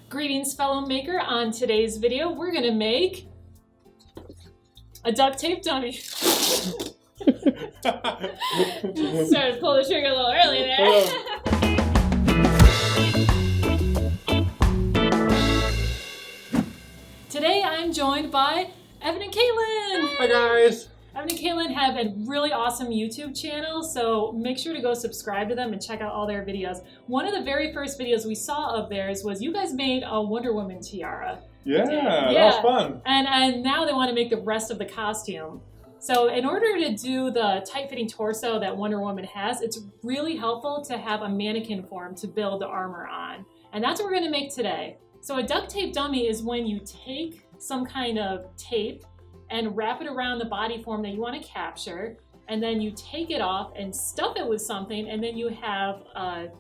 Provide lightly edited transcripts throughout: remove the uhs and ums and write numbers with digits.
Greetings, fellow maker. On today's video, we're gonna make a duct tape dummy. Started to pull the trigger a little early there. Today, I'm joined by Evan and Katelyn. Hi guys. Evan and Katelyn have a really awesome YouTube channel, so make sure to go subscribe to them and check out all their videos. One of the very first videos we saw of theirs was you guys made a Wonder Woman tiara. Yeah, that was fun. And now they want to make the rest of the costume. So in order to do the tight-fitting torso that Wonder Woman has, it's really helpful to have a mannequin form to build the armor on. And that's what we're going to make today. So a duct tape dummy is when you take some kind of tape and wrap it around the body form that you want to capture, and then you take it off and stuff it with something, and then you have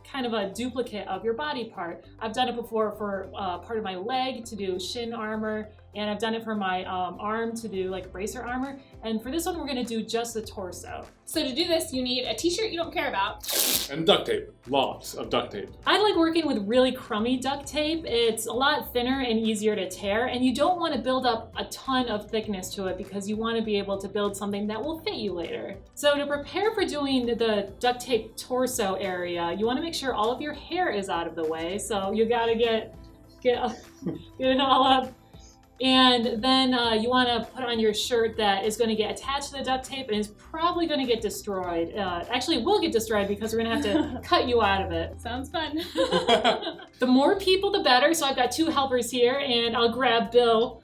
kind of a duplicate of your body part. I've done it before for part of my leg to do shin armor, and I've done it for my arm to do like bracer armor, and for this one we're going to do just the torso. So to do this you need a t-shirt you don't care about. And duct tape. Lots of duct tape. I like working with really crummy duct tape. It's a lot thinner and easier to tear, and you don't want to build up a ton of thickness to it because you want to be able to build something that will fit you later. So to prepare for doing the duct tape torso area, you want to make sure all of your hair is out of the way. So you got to get it all up. And then you want to put on your shirt that is going to get attached to the duct tape and is probably going to get destroyed. Actually, it will get destroyed because we're going to have to cut you out of it. Sounds fun. The more people, the better. So I've got two helpers here, and I'll grab Bill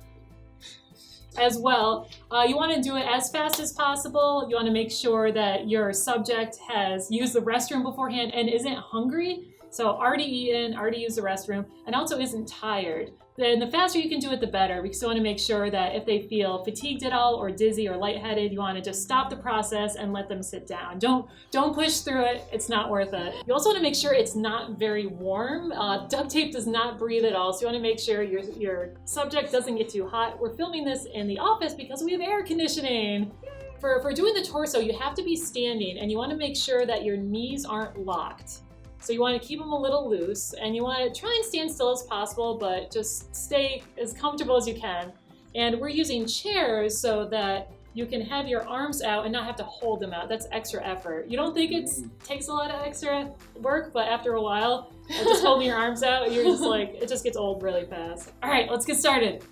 as well. You want to do it as fast as possible. You want to make sure that your subject has used the restroom beforehand and isn't hungry. So already eaten, already used the restroom, and also isn't tired. Then the faster you can do it, the better, because you want to make sure that if they feel fatigued at all or dizzy or lightheaded, you want to just stop the process and let them sit down. Don't push through it. It's not worth it. You also want to make sure it's not very warm. Duct tape does not breathe at all, so you want to make sure your subject doesn't get too hot. We're filming this in the office because we have air conditioning. For doing the torso, you have to be standing, and you want to make sure that your knees aren't locked. So you want to keep them a little loose, and you want to try and stand still as possible, but just stay as comfortable as you can. And we're using chairs so that you can have your arms out and not have to hold them out. That's extra effort. You don't think it takes a lot of extra work, but after a while, just holding your arms out, you're just like, it just gets old really fast. All right, let's get started.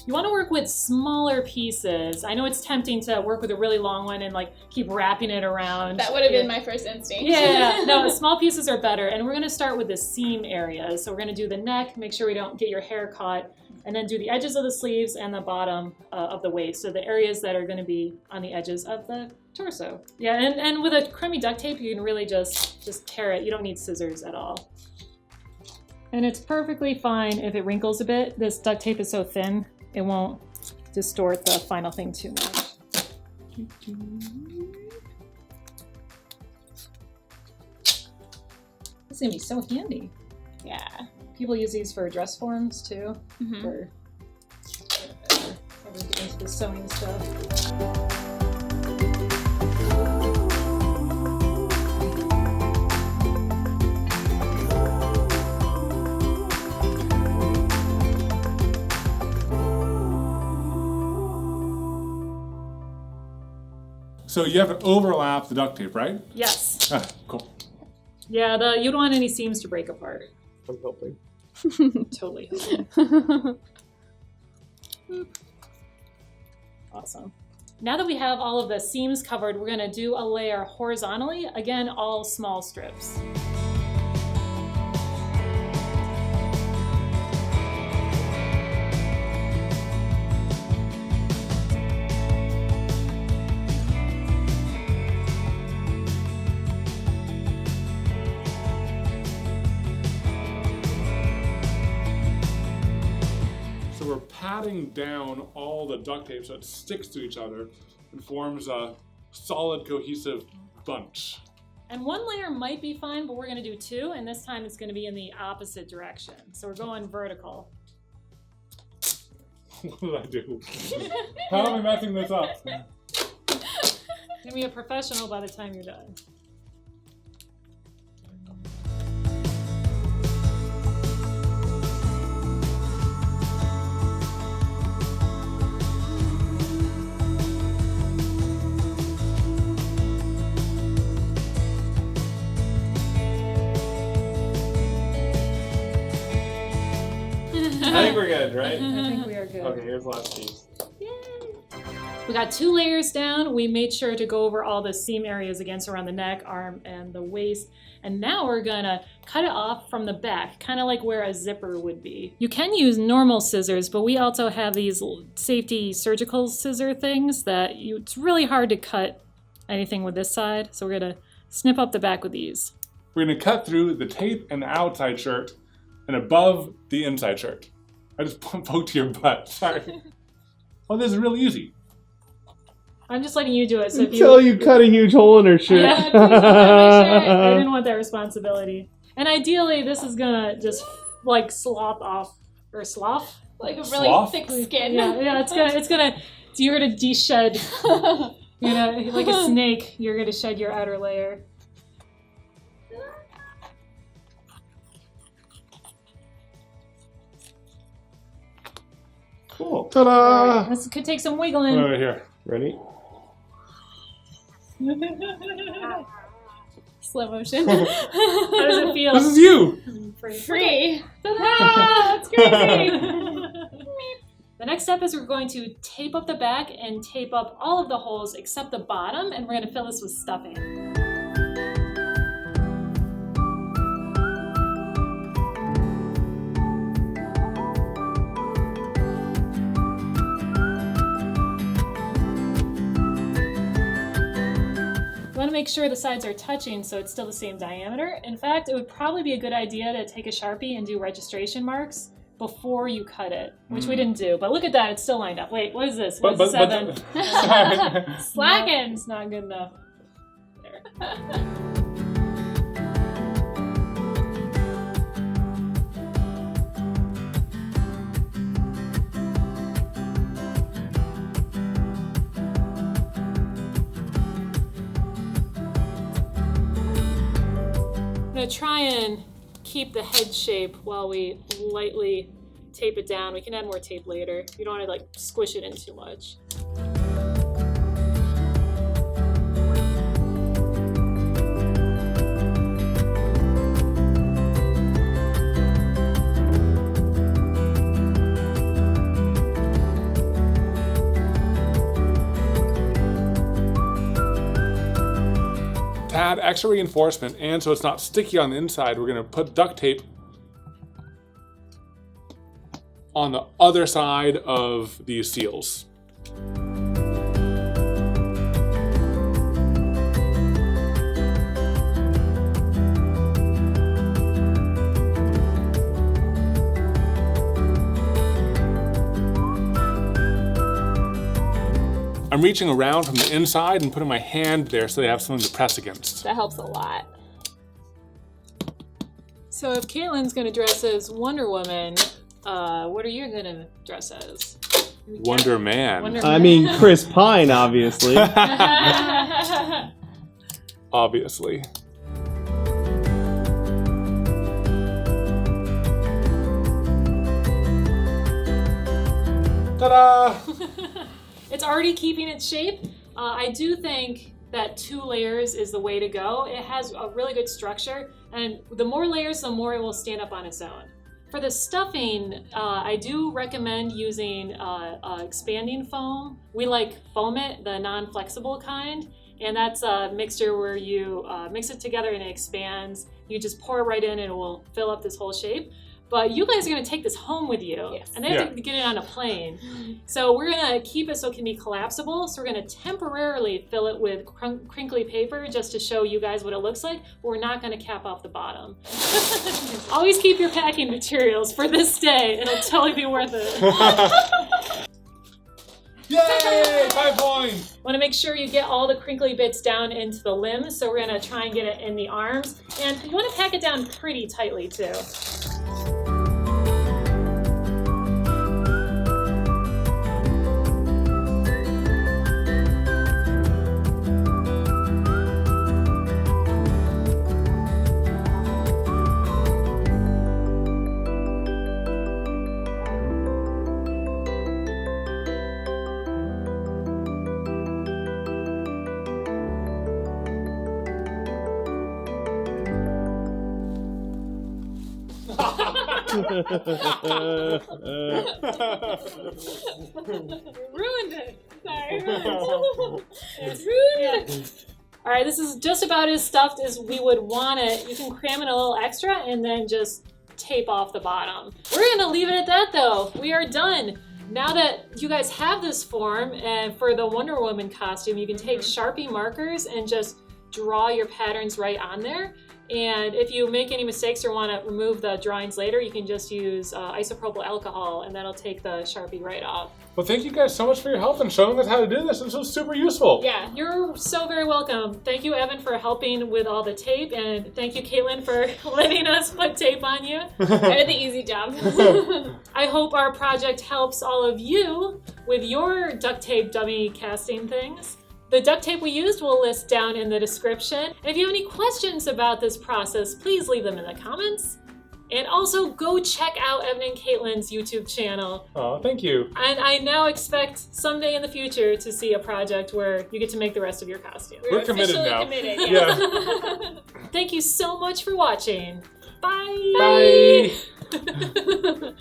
You want to work with smaller pieces. I know it's tempting to work with a really long one and like keep wrapping it around. That would have been my first instinct. Yeah, no, small pieces are better. And we're going to start with the seam areas. So we're going to do the neck, make sure we don't get your hair caught, and then do the edges of the sleeves and the bottom of the waist. So the areas that are going to be on the edges of the torso. Yeah, and with a crummy duct tape, you can really just tear it. You don't need scissors at all. And it's perfectly fine if it wrinkles a bit. This duct tape is so thin, it won't distort the final thing too much. This is gonna be so handy. Yeah. People use these for dress forms too, for everything into the sewing stuff. So you have to overlap the duct tape, right? Yes. Ah, cool. Yeah, you don't want any seams to break apart. I'm helping. Totally helping. Awesome. Now that we have all of the seams covered, we're gonna do a layer horizontally. Again, all small strips. So we're patting down all the duct tape so it sticks to each other and forms a solid, cohesive bunch. And one layer might be fine, but we're gonna do two, and this time it's gonna be in the opposite direction. So we're going vertical. What did I do? How am I messing this up? You're gonna be a professional by the time you're done. think we're good, right? I think we are good. Okay, here's the last piece. We got 2 layers down. We made sure to go over all the seam areas again, so around the neck, arm, and the waist. And now we're gonna cut it off from the back, kind of like where a zipper would be. You can use normal scissors, but we also have these safety surgical scissor things that it's really hard to cut anything with this side. So we're gonna snip up the back with these. We're gonna cut through the tape and the outside shirt and above the inside shirt. I just poked your butt, sorry. Oh, this is really easy. I'm just letting you do it. So if Until you cut a huge hole in her shirt. Yeah, please don't cut my shirt. I didn't want that responsibility. And ideally, this is gonna just like slop off or slough. Like a really Sloth? thick skin. Yeah, it's gonna. You're gonna de-shed. You know, like a snake. You're gonna shed your outer layer. Cool. Ta-da! This could take some wiggling. Right here. Ready? Slow motion. How does it feel? This is you! Free. Ta-da! That's crazy! The next step is we're going to tape up the back and tape up all of the holes except the bottom, and we're going to fill this with stuffing. You want to make sure the sides are touching so it's still the same diameter. In fact, it would probably be a good idea to take a Sharpie and do registration marks before you cut it, which we didn't do. But look at that, it's still lined up. Wait, what is this? What's the 7? Sorry. Slacking. It's not good enough. There. I'm gonna try and keep the head shape while we lightly tape it down. We can add more tape later. You don't want to like squish it in too much. To add extra reinforcement and so it's not sticky on the inside, we're gonna put duct tape on the other side of these seals. I'm reaching around from the inside and putting my hand there so they have something to press against. That helps a lot. So if Katelyn's gonna dress as Wonder Woman, what are you gonna dress as? Wonder Man. Wonder I Man. mean, Chris Pine, obviously. Obviously. Ta-da! It's already keeping its shape. I do think that 2 layers is the way to go. It has a really good structure, and the more layers, the more it will stand up on its own. For the stuffing, I do recommend using expanding foam. We like Foam It, the non-flexible kind, and that's a mixture where you mix it together and it expands. You just pour it right in and it will fill up this whole shape. But you guys are gonna take this home with you, Yes. and they have to get it on a plane. So we're gonna keep it so it can be collapsible. So we're gonna temporarily fill it with crinkly paper just to show you guys what it looks like, but we're not gonna cap off the bottom. Always keep your packing materials for this day. It'll totally be worth it. Yay! 5 points! Want to make sure you get all the crinkly bits down into the limbs, so we're gonna try and get it in the arms. And you wanna pack it down pretty tightly too. Ruined it. Sorry. It's ruined. All right, this is just about as stuffed as we would want it. You can cram in a little extra and then just tape off the bottom. We're gonna leave it at that though. We are done. Now that you guys have this form, and for the Wonder Woman costume, you can take Sharpie markers and just draw your patterns right on there. And if you make any mistakes or want to remove the drawings later, you can just use isopropyl alcohol and that'll take the Sharpie right off. Well, thank you guys so much for your help and showing us how to do this. This was super useful. Yeah, you're so very welcome. Thank you, Evan, for helping with all the tape, and thank you, Katelyn, for letting us put tape on you. I did the easy job. I hope our project helps all of you with your duct tape dummy casting things. The duct tape we used we'll list down in the description. And if you have any questions about this process, please leave them in the comments. And also go check out Evan and Katelyn's YouTube channel. Oh, thank you. And I now expect someday in the future to see a project where you get to make the rest of your costume. We're committed officially now. Committed, Yeah. Thank you so much for watching. Bye. Bye.